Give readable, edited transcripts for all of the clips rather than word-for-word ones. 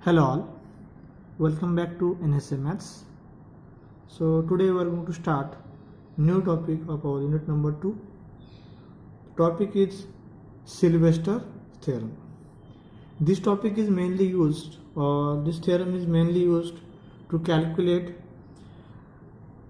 Hello all, welcome back to NSA Maths. So today we are going to start new topic of our unit number 2. The topic is Sylvester theorem. This topic is mainly used, or this theorem is mainly used to calculate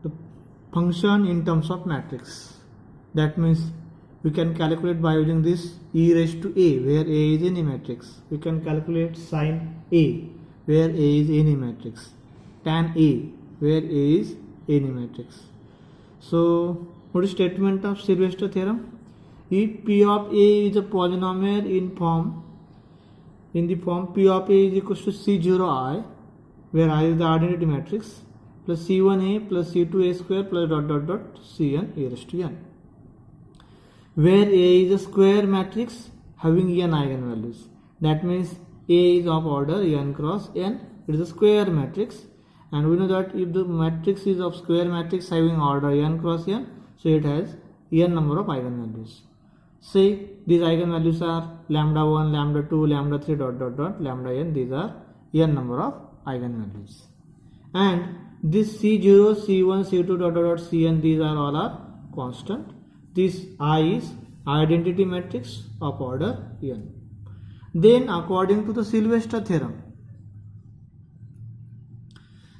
the function in terms of matrix. That means we can calculate by using this e raised to a, where a is any matrix. We can calculate sin a, where a is any matrix, tan a, where a is any matrix. So what is statement of Sylvester theorem? If p of a is a polynomial in the form p of a is equals to c0i, where I is the identity matrix, plus c1a plus c2a square plus cn a raised to n, where A is a square matrix having n eigenvalues. That means A is of order n cross n. It is a square matrix, and we know that if the matrix is of square matrix having order n cross n, so it has n number of eigenvalues. Say these eigenvalues are lambda 1, lambda 2, lambda 3 lambda n. These are n number of eigenvalues. And this c0, c1, c2 cn, these are all are constant. This I is identity matrix of order n. Then according to the Sylvester theorem,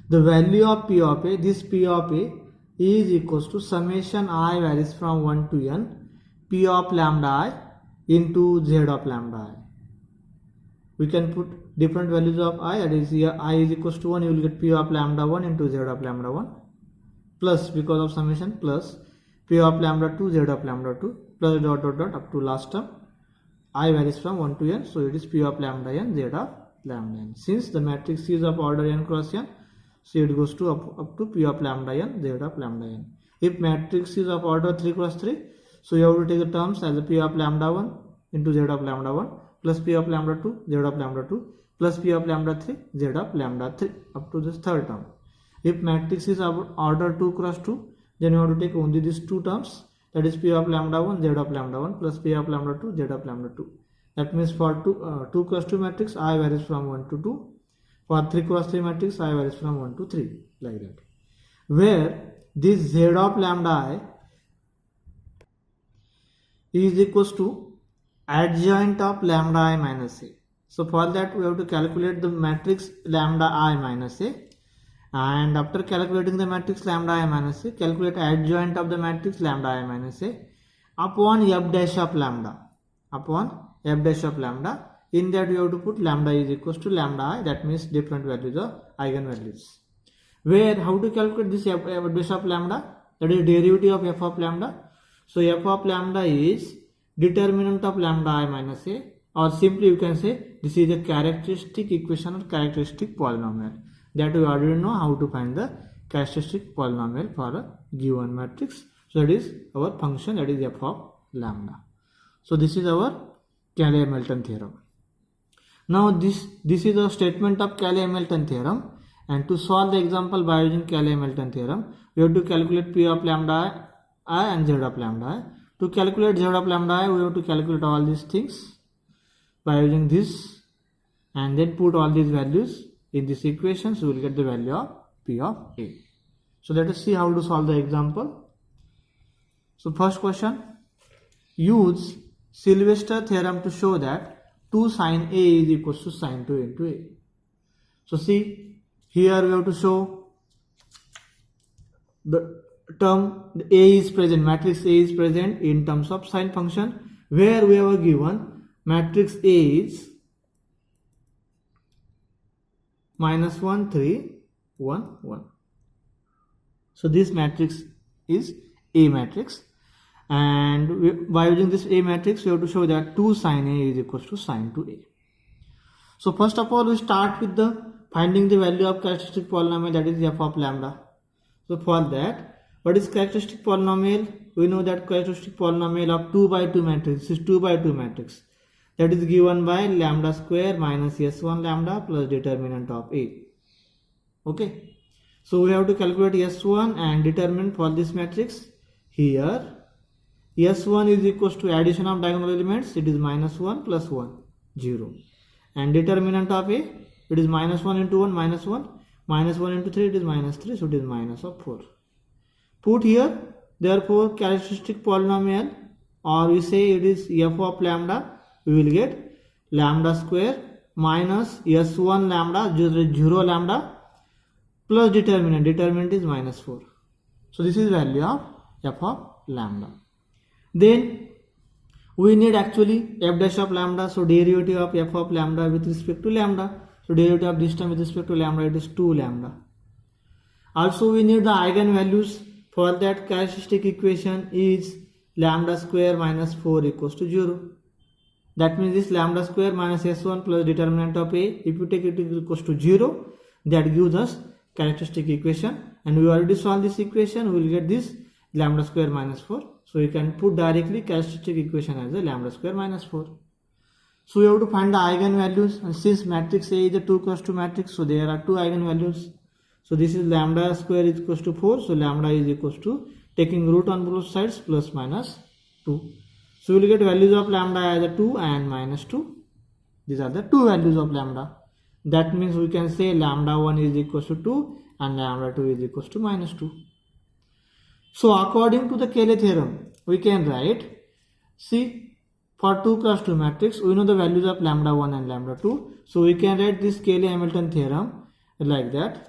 the value of p of a, this p of a is equals to summation I varies from 1 to n, p of lambda I into z of lambda I. We can put different values of I, that is here I is equals to 1, you will get p of lambda 1 into z of lambda 1, plus because of summation plus p of lambda 2 z of lambda 2 plus up to last term. I varies from 1 to n, so it is p of lambda n z of lambda n. Since the matrix is of order n cross n, so it goes to up to p of lambda n z of lambda n. If matrix is of order 3 cross 3, so you have to take the terms as a p of lambda 1 into z of lambda 1 plus p of lambda 2 z of lambda 2 plus p of lambda 3 z of lambda 3 up to this third term. If matrix is of order 2 cross 2, then you have to take only these two terms, that is p of lambda 1 z of lambda 1 plus p of lambda 2 z of lambda 2. That means for 2 cross 2 matrix I varies from 1 to 2, for 3 cross 3 matrix I varies from 1 to 3, like that, where this z of lambda I is equals to adjoint of lambda I minus a. So for that we have to calculate the matrix lambda I minus a, and after calculating the matrix lambda I minus a, calculate adjoint of the matrix lambda I minus a upon f dash of lambda. Upon f dash of lambda, in that you have to put lambda is equals to lambda I, that means different values of eigenvalues. Where how to calculate this f dash of lambda, that is derivative of f of lambda. So f of lambda is determinant of lambda I minus a, or simply you can say this is a characteristic equation or characteristic polynomial. That we already know how to find the characteristic polynomial for a given matrix. So that is our function, that is f of lambda. So this is our Cayley-Hamilton theorem. Now this is a statement of Cayley-Hamilton theorem, and to solve the example by using Cayley-Hamilton theorem, we have to calculate p of lambda I and z of lambda I. To calculate z of lambda I, we have to calculate all these things by using this, and then put all these values in this equation, so we will get the value of p of a. So let us see how to solve the example. So first question, use Sylvester theorem to show that 2 sin a is equals to sin 2 into a. So see, here we have to show the term a is present, matrix A is present in terms of sin function, where we have given matrix A is minus 1, 3, 1, 1. So this matrix is A matrix, and by using this A matrix, we have to show that 2 sin A is equals to sin 2a. So first of all, we start with the finding the value of characteristic polynomial, that is f of lambda. So for that, what is characteristic polynomial? We know that characteristic polynomial of 2 by 2 matrix is 2 by 2 matrix. That is given by lambda square minus s1 lambda plus determinant of a. Okay, so we have to calculate s1 and determinant for this matrix. Here s1 is equals to addition of diagonal elements, it is minus 1 plus 1, 0, and determinant of a it is minus 1 into 1, minus 1. Minus 1 into 3, it is minus 3, so it is minus of 4. Put here, therefore, characteristic polynomial, or we say it is f of lambda, we will get lambda square minus s1 lambda, 0 lambda, plus determinant. Determinant is minus 4. So this is value of f of lambda. Then we need actually f dash of lambda. So derivative of f of lambda with respect to lambda. So derivative of this term with respect to lambda, it is 2 lambda. Also we need the eigenvalues. For that, characteristic equation is lambda square minus 4 equals to 0. That means this lambda square minus s1 plus determinant of a, if you take it equals to 0, that gives us characteristic equation, and we already solved this equation. We will get this lambda square minus 4. So you can put directly characteristic equation as a lambda square minus 4. So we have to find the eigenvalues, and since matrix A is a 2 cross 2 matrix, so there are 2 eigenvalues. So this is lambda square is equals to 4, so lambda is equals to, taking root on both sides, plus minus 2. So we will get values of lambda as a 2 and minus 2. These are the 2 values of lambda. That means we can say lambda 1 is equals to 2 and lambda 2 is equals to minus 2. So according to the Cayley theorem, we can write, see, for 2 cross 2 matrix, we know the values of lambda 1 and lambda 2. So we can write this Cayley-Hamilton theorem like that.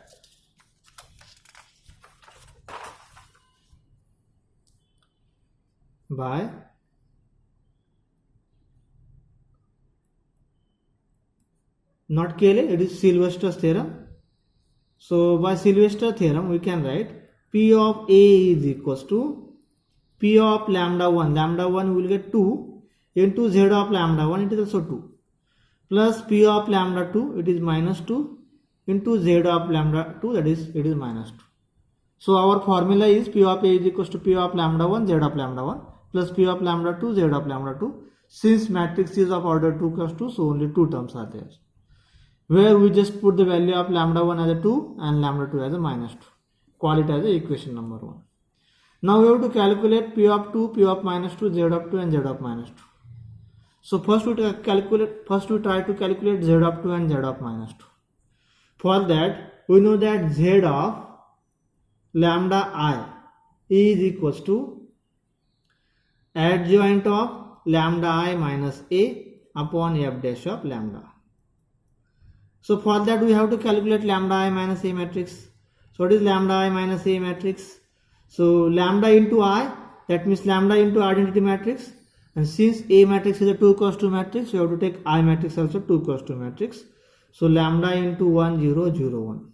By not Cayley, it is Sylvester's theorem. So by Sylvester's theorem, we can write P of A is equals to P of lambda 1. Lambda 1 will get 2 into Z of lambda 1, it is also 2. Plus P of lambda 2, it is minus 2 into Z of lambda 2, that is, it is minus 2. So our formula is P of A is equals to P of lambda 1, Z of lambda 1, plus P of lambda 2, Z of lambda 2. Since matrix is of order 2 cross 2, so only 2 terms are there, where we just put the value of lambda 1 as a 2 and lambda 2 as a minus 2. Call it as a equation number 1. Now we have to calculate P of 2, P of minus 2, Z of 2 and Z of minus 2. So first we try to calculate Z of 2 and Z of minus 2. For that, we know that Z of lambda I is equals to adjoint of lambda I minus A upon f dash of lambda. So for that we have to calculate lambda I minus A matrix. So what is lambda I minus A matrix? So lambda into I, that means lambda into identity matrix, and since A matrix is a 2 cross 2 matrix, we have to take I matrix also 2 cross 2 matrix. So lambda into 1 0 0 1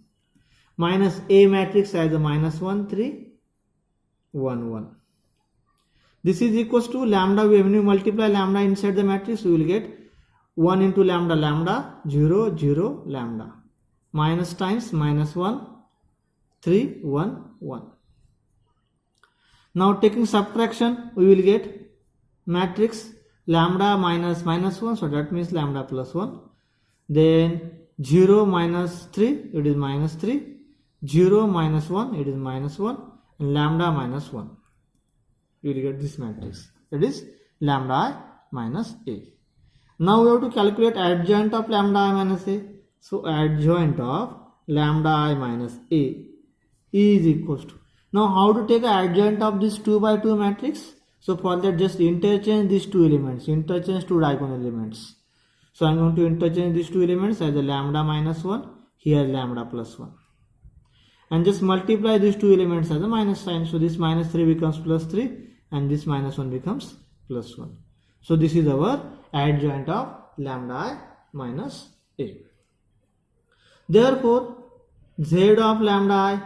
minus A matrix as a minus 1 3 1 1. This is equals to lambda. When we multiply lambda inside the matrix, we will get 1 into lambda lambda 0 0 lambda minus times minus 1 3 1 1. Now taking subtraction, we will get matrix lambda minus minus 1, so that means lambda plus 1. Then 0 minus 3, it is minus 3. 0 minus 1, it is minus 1. And lambda minus 1. You will get this matrix. That is lambda I minus A. Now we have to calculate adjoint of lambda I minus A. So adjoint of lambda I minus A is equals to. Now how to take adjoint of this 2 by 2 matrix? So for that, just interchange these two elements, interchange two diagonal elements. So I am going to interchange these two elements as a lambda minus 1, here lambda plus 1. And just multiply these two elements as a minus sign. So this minus 3 becomes plus 3 and this minus 1 becomes plus 1. So this is our adjoint of lambda I minus A. Therefore, Z of lambda I,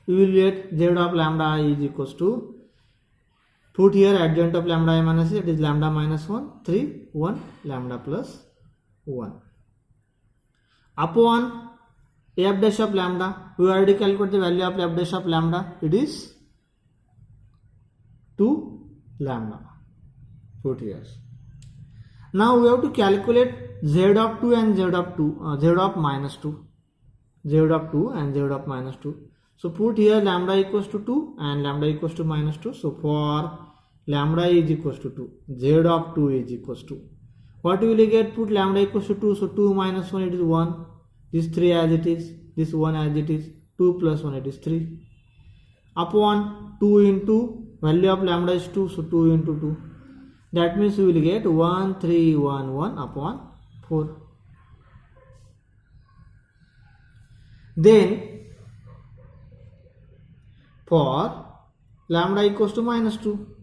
we will get Z of lambda I is equals to, put here adjoint of lambda I minus A, it is lambda minus 1, 3, 1, lambda plus 1. Upon f dash of lambda, we already calculated the value of f dash of lambda, it is 2 lambda. Put here. Now we have to calculate Z of 2 and Z of 2, Z of minus 2. Z of 2 and Z of minus 2. So put here lambda equals to 2 and lambda equals to minus 2. So for lambda is equals to 2, Z of 2 is equals to. What will you get? Put lambda equals to 2. So 2 minus 1, it is 1. this 3 as it is, this 1 as it is, 2 plus 1 it is 3, upon 2 into value of lambda is 2, so 2 into 2. That means we will get 1311 upon 4. Then for lambda equals to minus 2,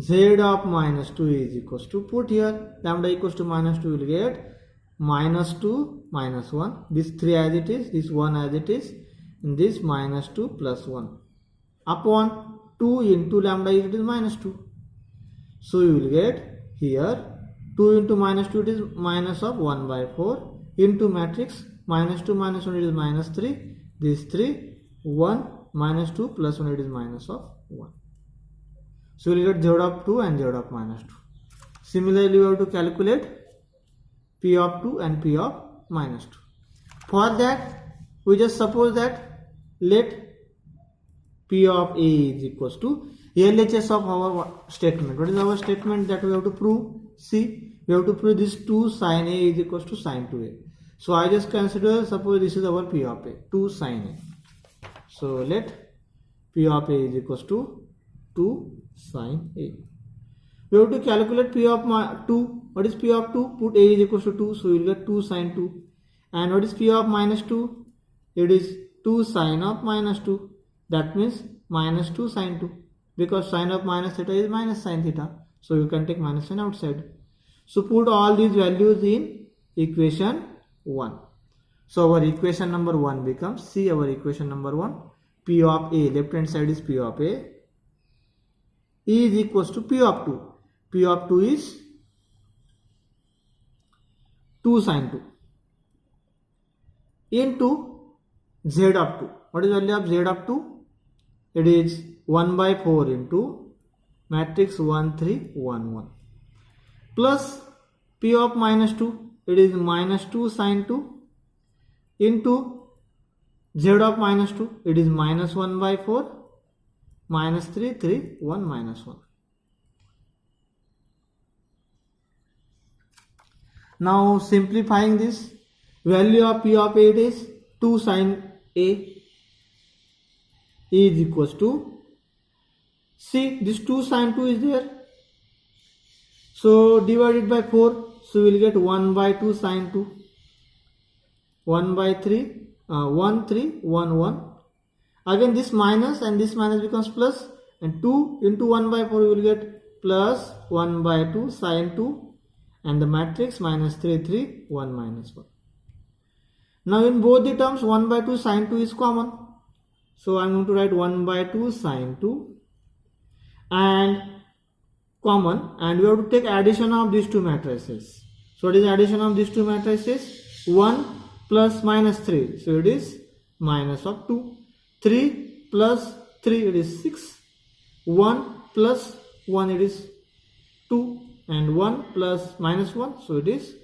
z of minus 2 is equals to, put here lambda equals to minus 2, will get minus 2 minus 1, this 3 as it is, this 1 as it is, and this minus 2 plus 1 upon 2 into lambda it is minus 2. So you will get here 2 into minus 2 it is minus of 1 by 4 into matrix minus 2 minus 1 it is minus 3, this 3, 1 minus 2 plus 1 it is minus of 1. So we will get z of 2 and z of minus 2. Similarly, we have to calculate p of 2 and p of minus 2. For that, we just suppose that let p of a is equals to LHS of our statement. What is our statement that we have to prove? See, we have to prove this 2 sin a is equals to sin 2a. So I just consider, suppose this is our p of a, 2 sin a. So let p of a is equals to 2 sin a. We have to calculate p of 2. What is p of 2? Put a is equals to 2, so we will get 2 sin 2. And what is p of minus 2? It is 2 sin of minus 2. That means minus 2 sin 2. Because sin of minus theta is minus sin theta. So you can take minus sign outside. So put all these values in equation 1. So our equation number 1 becomes, see our equation number 1, p of a, left hand side is p of a, is equals to p of 2. P of 2 is 2 sin 2 into z of 2. What is the value of z of 2? It is 1 by 4 into matrix 1 3 1 1 plus p of minus 2. It is minus 2 sin 2 into z of minus 2. It is minus 1 by 4 minus 3 3 1 minus 1. Now simplifying this, value of p of a is 2 sin a is equals to, see this 2 sin 2 is there, so divided by 4, so we will get 1 by 2 sin 2, 1 by 3, 1 3 1 1. Again this minus and this minus becomes plus, and 2 into 1 by 4 we will get plus 1 by 2 sin 2, and the matrix minus 3 3 1 minus 1. Now in both the terms 1 by 2 sin 2 is common. So I am going to write 1 by 2 sin 2 and common, and we have to take addition of these two matrices. So what is addition of these two matrices? 1 plus minus 3. So it is minus of 2. 3 plus 3 it is 6. 1 plus 1 it is 2. And 1 plus minus 1, so it is .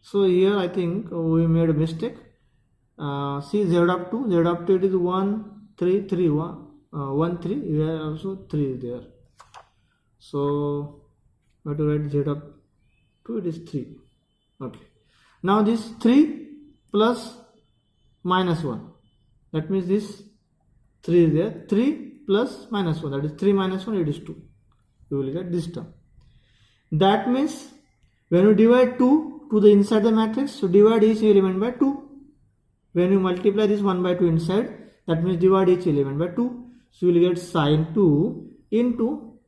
So here I think we made a mistake. See z of 2 it is 1 3 3 1 3, here also 3 is there. So we have to write z of 2, it is 3. Okay. Now this 3 plus minus 1, that means this 3 is there, 3 plus minus 1, that is 3 minus 1, it is 2. You will get this term. That means when you divide 2 to the inside the matrix, so divide each element by 2. When you multiply this 1 by 2 inside, that means divide each element by 2. So you will get sin 2 into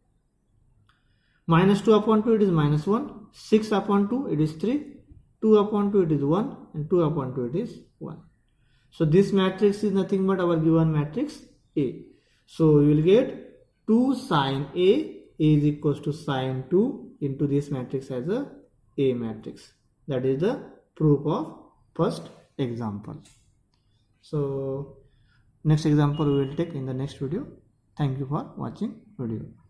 minus 2 upon 2, it is minus 1, 6 upon 2, it is 3, 2 upon 2, it is 1, and 2 upon 2, it is 1. So this matrix is nothing but our given matrix A. So we will get 2 sin A is equals to sin 2 into this matrix as a matrix. That is the proof of first example. So next example we will take in the next video. Thank you for watching video.